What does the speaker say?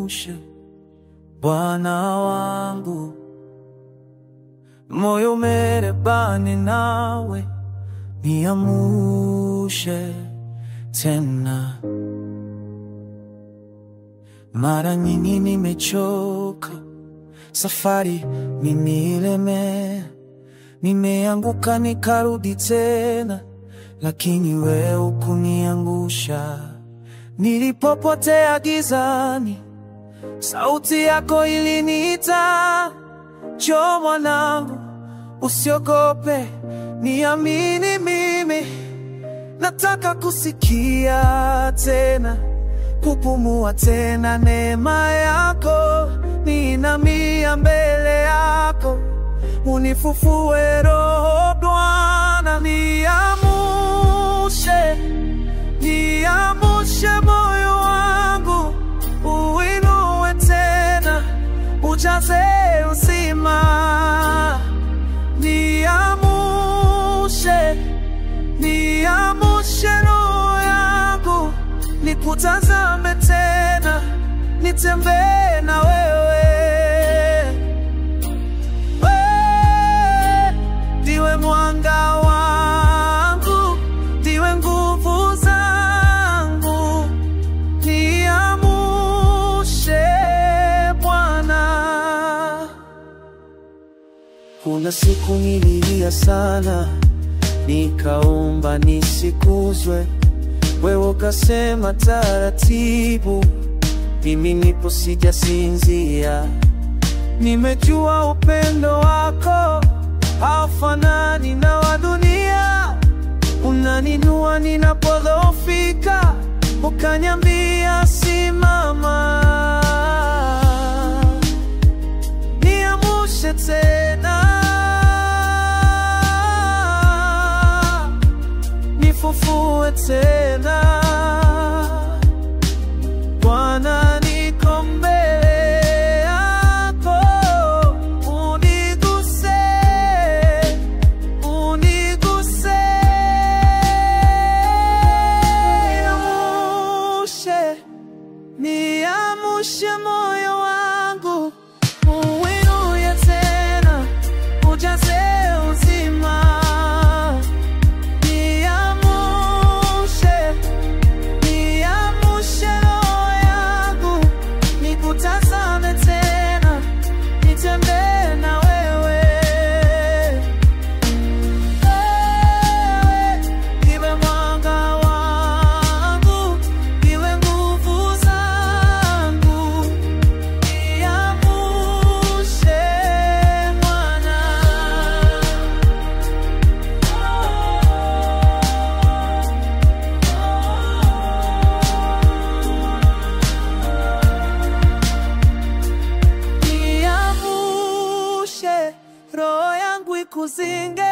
niamshe Bwana wangu, moyo umerebana nawe, niamshe tena. Mara nyingi nimechoka, safari imenilemea, nimeanguka nikarudi tena, lakini wewe hukuniangusha. Nilipopotea gizani, sauti yako iliniita, njoo mwanangu, usiogope, niamini mimi. Nataka kusikia tena, kupumua tena neema yako, ninamia mbele yako, unifufue roho Bwana. Niamshe, niamshe moyo wangu, uinue tena, ujaze uzima. Niamshe, niamshe roho yangu, nikutazame tena, nitembee na wewe. Ndiwe mwanga wangu, ndiwe nguvu zangu, niamshe Bwana. Kuna siku nililia sana, nikaomba nisikuzwe, wewe ukasema taratibu, mimi nipo sijasinzia. Nimejua upendo wako haufanani na wa dunia, unaninua ninapodhoofika, ukaniambia simama. Niamshe tena, nifufue tena Bwana, niko mbele yako, uniguse, uniguse. Niamshe, niamshe moyo wangu, uinue tena, ujaze uzima. Roho yangu ikuzinge,